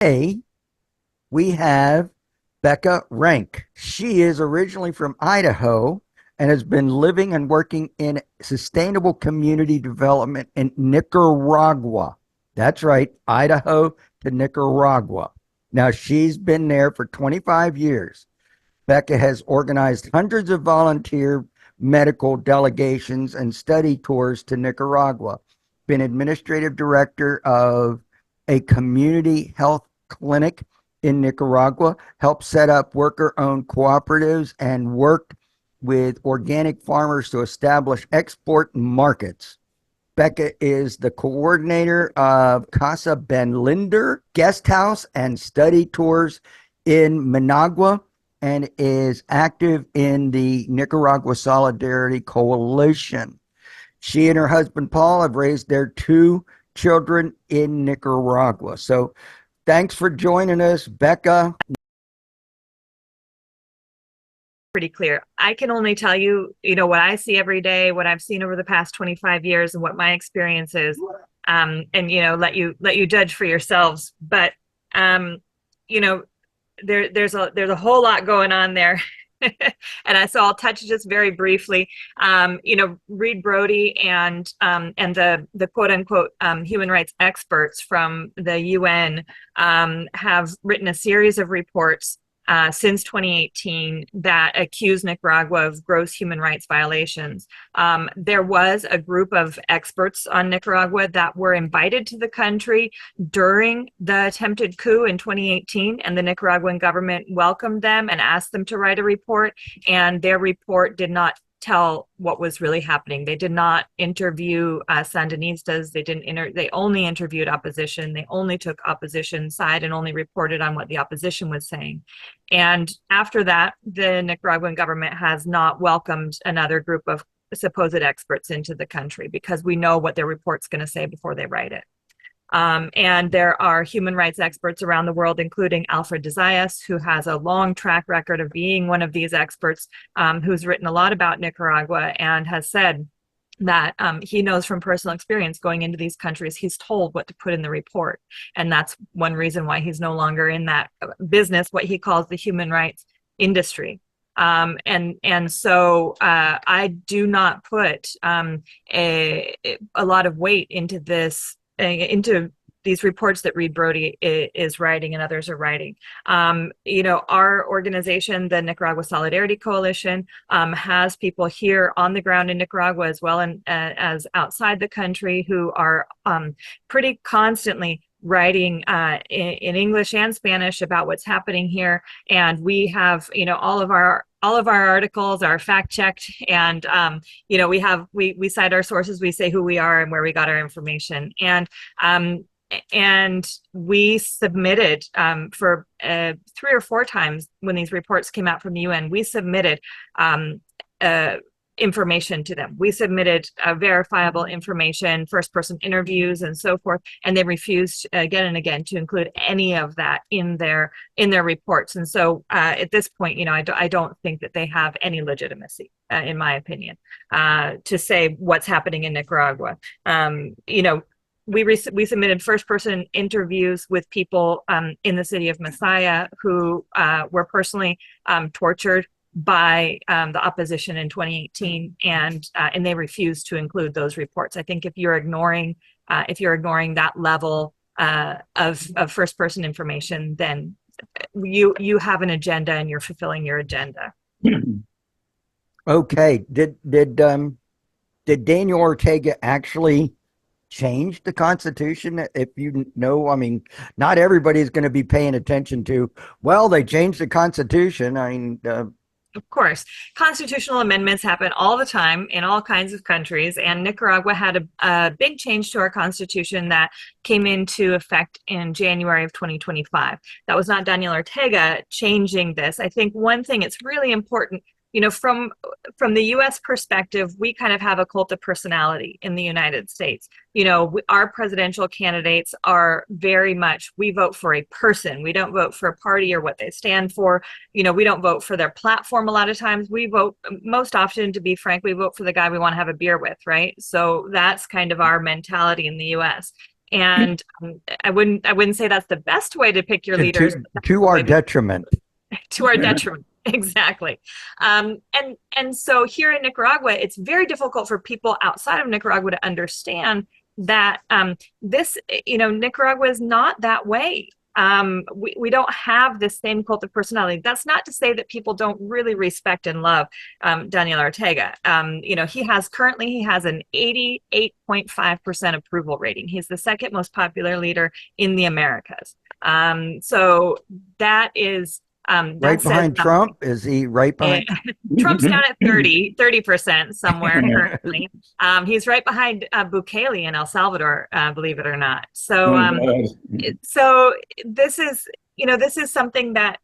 Today, we have Becca Renk. She is originally from Idaho and has been living and working in sustainable community development in Nicaragua. That's right, Idaho to Nicaragua. Now, she's been there for 25 years. Becca has organized hundreds of volunteer medical delegations and study tours to Nicaragua, been administrative director of a community health clinic in Nicaragua, helped set up worker owned cooperatives, and worked with organic farmers to establish export markets. Becca is the coordinator of Casa Ben Linder Guest House and Study Tours in Managua and is active in the Nicaragua Solidarity Coalition. She and her husband Paul have raised their two children in Nicaragua. So thanks for joining us, Becca. Pretty clear. I can only tell you, what I see every day, what I've seen over the past 25 years and what my experience is. And let you judge for yourselves. But you know, there's a whole lot going on there. So I'll touch just very briefly. Reed Brody and the quote unquote human rights experts from the UN have written a series of reports since 2018 that accuse Nicaragua of gross human rights violations. There was a group of experts on Nicaragua that were invited to the country during the attempted coup in 2018, and the Nicaraguan government welcomed them and asked them to write a report, and their report did not tell what was really happening. They did not interview Sandinistas. They only interviewed opposition. They only took opposition side and only reported on what the opposition was saying. And after that, the Nicaraguan government has not welcomed another group of supposed experts into the country because we know what their report's going to say before they write it. And there are human rights experts around the world, including Alfred de Zayas, who has a long track record of being one of these experts, who's written a lot about Nicaragua and has said that he knows from personal experience going into these countries, he's told what to put in the report. And that's one reason why he's no longer in that business, what he calls the human rights industry. So I do not put a lot of weight into these reports that Reed Brody is writing and others are writing. Our organization, the Nicaragua Solidarity Coalition, has people here on the ground in Nicaragua as well as outside the country who are pretty constantly writing in English and Spanish about what's happening here. And we have, all of our articles are fact checked, and we cite our sources, we say who we are and where we got our information, and we submitted for 3 or 4 times when these reports came out from the UN. We submitted information to them. We submitted verifiable information, first-person interviews, and so forth, and they refused again and again to include any of that in their reports. And so, at this point, I don't think that they have any legitimacy, in my opinion, to say what's happening in Nicaragua. We submitted first-person interviews with people in the city of Masaya who were personally tortured by the opposition in 2018, and they refused to include those reports. I think if you're ignoring that level of first-person information, then you have an agenda and you're fulfilling your agenda. Okay. Did Daniel Ortega actually change the Constitution? If I mean, not everybody's going to be paying attention to, well, they changed the Constitution. I mean, Of course, constitutional amendments happen all the time in all kinds of countries, and Nicaragua had a big change to our constitution that came into effect in January of 2025. That was not Daniel Ortega changing this. I think one thing it's really important, from the U.S. perspective, we kind of have a cult of personality in the United States. Our presidential candidates are very much, we vote for a person. We don't vote for a party or what they stand for. We don't vote for their platform a lot of times. We vote, most often, to be frank, we vote for the guy we want to have a beer with, right? So that's kind of our mentality in the U.S. And I wouldn't say that's the best way to pick your to, leaders, to, but that's to the our way detriment. to our detriment. Exactly. And so here in Nicaragua, it's very difficult for people outside of Nicaragua to understand that this, Nicaragua is not that way. We don't have this same cult of personality. That's not to say that people don't really respect and love Daniel Ortega. He has an 88.5% approval rating. He's the second most popular leader in the Americas. So that is Right that says behind something. Trump? Is he right Eh, behind? Trump's down at 30% somewhere currently. He's right behind Bukele in El Salvador, believe it or not. So, Oh, God. so this is, this is something that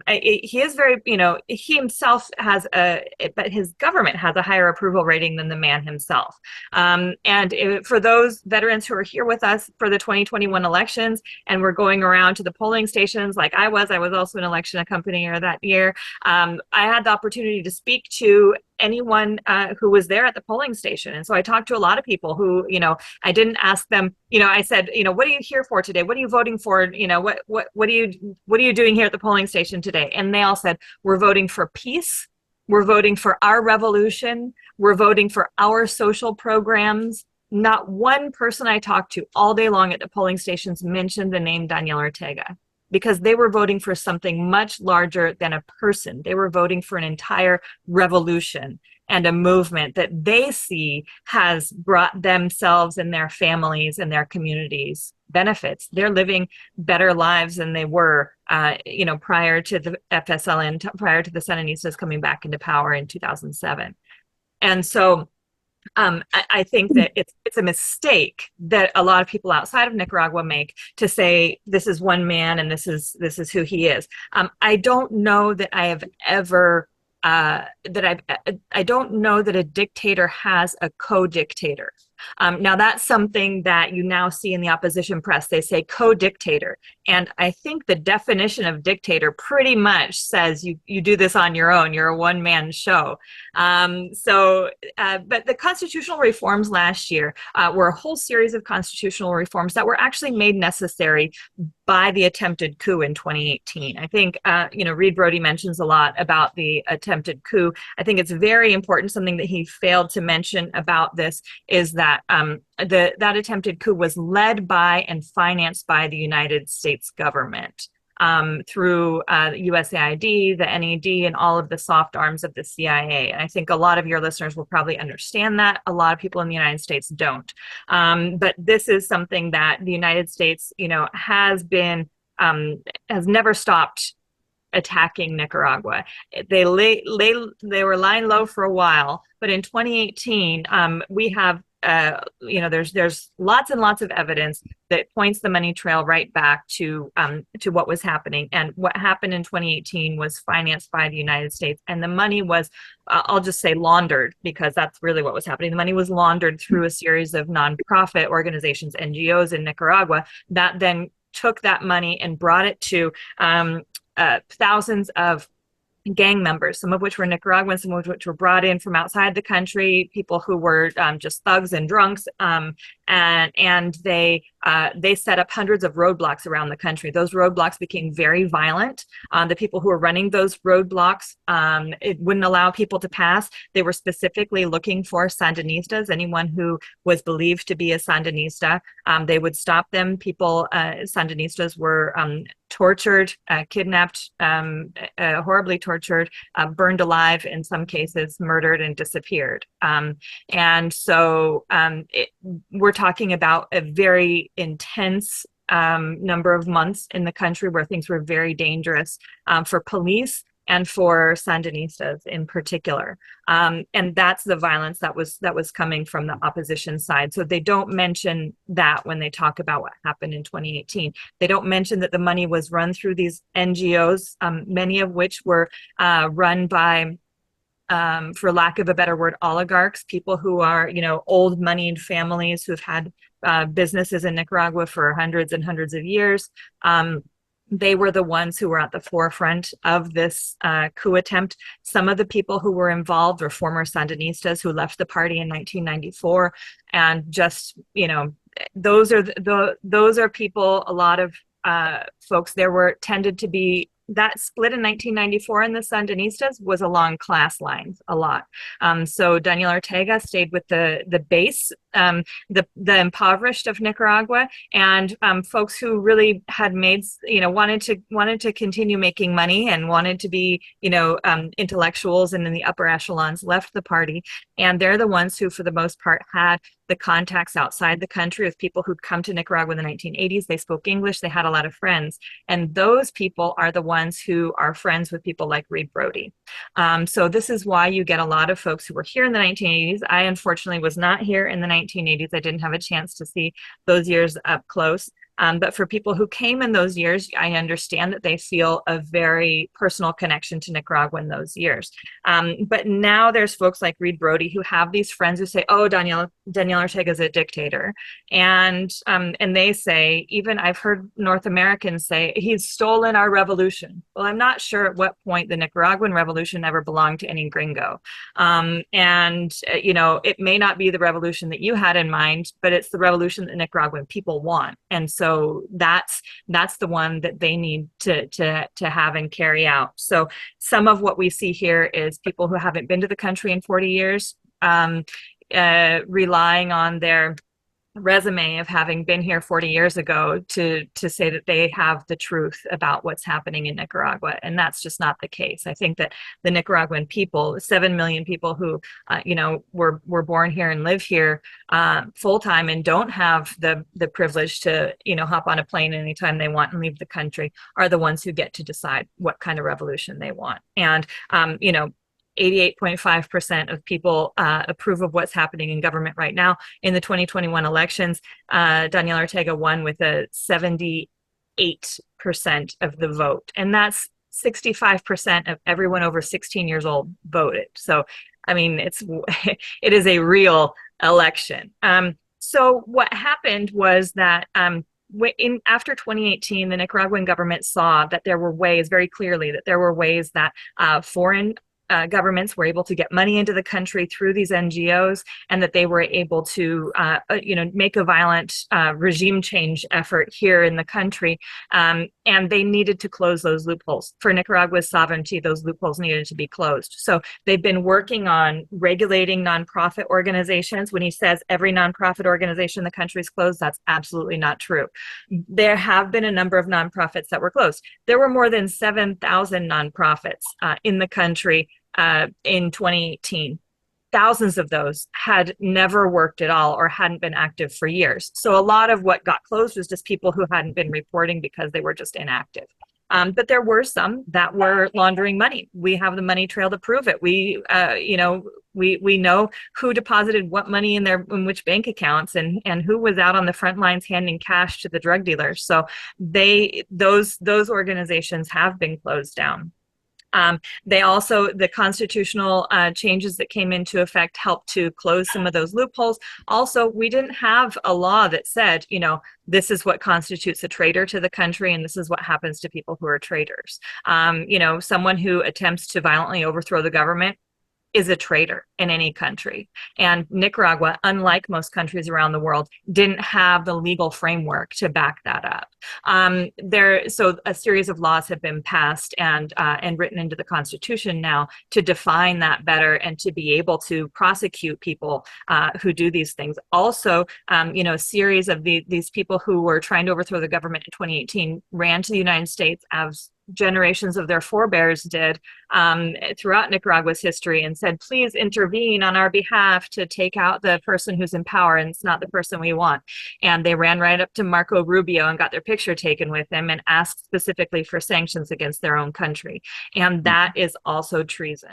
he is very, he himself has but his government has a higher approval rating than the man himself. For those veterans who are here with us for the 2021 elections, and we're going around to the polling stations like I was also an election accompanier that year. I had the opportunity to speak to anyone who was there at the polling station. And so I talked to a lot of people who, I didn't ask them, I said, what are you here for today? What are you voting for? What are you doing here at the polling station today? And they all said, we're voting for peace. We're voting for our revolution. We're voting for our social programs. Not one person I talked to all day long at the polling stations mentioned the name Daniel Ortega, because they were voting for something much larger than a person. They were voting for an entire revolution and a movement that they see has brought themselves and their families and their communities benefits. They're living better lives than they were, prior to the FSLN, prior to the Sandinistas coming back into power in 2007. And so I think that it's a mistake that a lot of people outside of Nicaragua make to say this is one man and this is who he is. I don't know that I have ever I don't know that a dictator has a co-dictator. Now that's something that you now see in the opposition press. They say co-dictator. And I think the definition of dictator pretty much says you do this on your own. You're a one-man show. But the constitutional reforms last year were a whole series of constitutional reforms that were actually made necessary by the attempted coup in 2018. I think, Reed Brody mentions a lot about the attempted coup. I think it's very important. Something that he failed to mention about this is that that attempted coup was led by and financed by the United States government through USAID, the NED, and all of the soft arms of the CIA. And I think a lot of your listeners will probably understand that. A lot of people in the United States don't. But this is something that the United States, has never stopped attacking Nicaragua. They were lying low for a while, but in 2018, we have there's lots and lots of evidence that points the money trail right back to what was happening. And what happened in 2018 was financed by the United States, and the money was, I'll just say, laundered, because that's really what was happening. The money was laundered through a series of nonprofit organizations, NGOs in Nicaragua, that then took that money and brought it to thousands of gang members, some of which were Nicaraguans, some of which were brought in from outside the country, people who were just thugs and drunks, and they set up hundreds of roadblocks around the country. Those roadblocks became very violent. The people who were running those roadblocks, it wouldn't allow people to pass. They were specifically looking for Sandinistas, anyone who was believed to be a Sandinista. They would stop them. Sandinistas were tortured, kidnapped, horribly tortured, burned alive, in some cases murdered and disappeared. And so we're talking about a very intense number of months in the country where things were very dangerous for police and for Sandinistas in particular. And that's the violence that was coming from the opposition side. So they don't mention that when they talk about what happened in 2018. They don't mention that the money was run through these NGOs, many of which were run by, for lack of a better word, oligarchs, people who are, old moneyed families who've had businesses in Nicaragua for hundreds and hundreds of years. They were the ones who were at the forefront of this coup attempt. Some of the people who were involved were former Sandinistas who left the party in 1994 and just, those are people, a lot of folks there were tended to be that split in 1994 in the Sandinistas was along class lines a lot. So Daniel Ortega stayed with the base, the impoverished of Nicaragua, and folks who really had made, wanted to continue making money and wanted to be, intellectuals and in the upper echelons left the party, and they're the ones who, for the most part, had the contacts outside the country with people who'd come to Nicaragua in the 1980s. They spoke English. They had a lot of friends. And those people are the ones who are friends with people like Reed Brody. So this is why you get a lot of folks who were here in the 1980s. I unfortunately was not here in the 1980s. I didn't have a chance to see those years up close. But for people who came in those years, I understand that they feel a very personal connection to Nicaragua in those years. But now there's folks like Reed Brody who have these friends who say, "Oh, Daniel Ortega is a dictator," and they say, even I've heard North Americans say he's stolen our revolution. Well, I'm not sure at what point the Nicaraguan revolution ever belonged to any gringo, it may not be the revolution that you had in mind, but it's the revolution that Nicaraguan people want, and so that's the one that they need to have and carry out. So some of what we see here is people who haven't been to the country in 40 years, relying on their resume of having been here 40 years ago to say that they have the truth about what's happening in Nicaragua, and that's just not the case. I think that the Nicaraguan people, 7 million people who were born here and live here full time and don't have the privilege to hop on a plane anytime they want and leave the country, are the ones who get to decide what kind of revolution they want. And 88.5% of people approve of what's happening in government right now. In the 2021 elections, Daniel Ortega won with a 78% of the vote. And that's 65% of everyone over 16 years old voted. So, I mean, it is a real election. So what happened was that after 2018, the Nicaraguan government saw that there were ways, very clearly, that there were ways that foreign governments were able to get money into the country through these NGOs, and that they were able to, make a violent regime change effort here in the country. And they needed to close those loopholes. For Nicaragua's sovereignty, those loopholes needed to be closed. So they've been working on regulating nonprofit organizations. When he says every nonprofit organization in the country is closed, that's absolutely not true. There have been a number of nonprofits that were closed. There were more than 7,000 nonprofits in the country in 2018. Thousands of those had never worked at all or hadn't been active for years. So a lot of what got closed was just people who hadn't been reporting because they were just inactive. But there were some that were laundering money. We have the money trail to prove it. We know who deposited what money in which bank accounts, and who was out on the front lines handing cash to the drug dealers. So those organizations have been closed down. The constitutional changes that came into effect helped to close some of those loopholes. Also, we didn't have a law that said, this is what constitutes a traitor to the country, and this is what happens to people who are traitors. Someone who attempts to violently overthrow the government is a traitor in any country. And Nicaragua, unlike most countries around the world, didn't have the legal framework to back that up. So a series of laws have been passed and written into the Constitution now to define that better and to be able to prosecute people who do these things. Also, a series of these people who were trying to overthrow the government in 2018 ran to the United States as generations of their forebears did throughout Nicaragua's history, and said, please intervene on our behalf to take out the person who's in power, and it's not the person we want. And they ran right up to Marco Rubio and got their picture taken with him and asked specifically for sanctions against their own country. And that is also treason.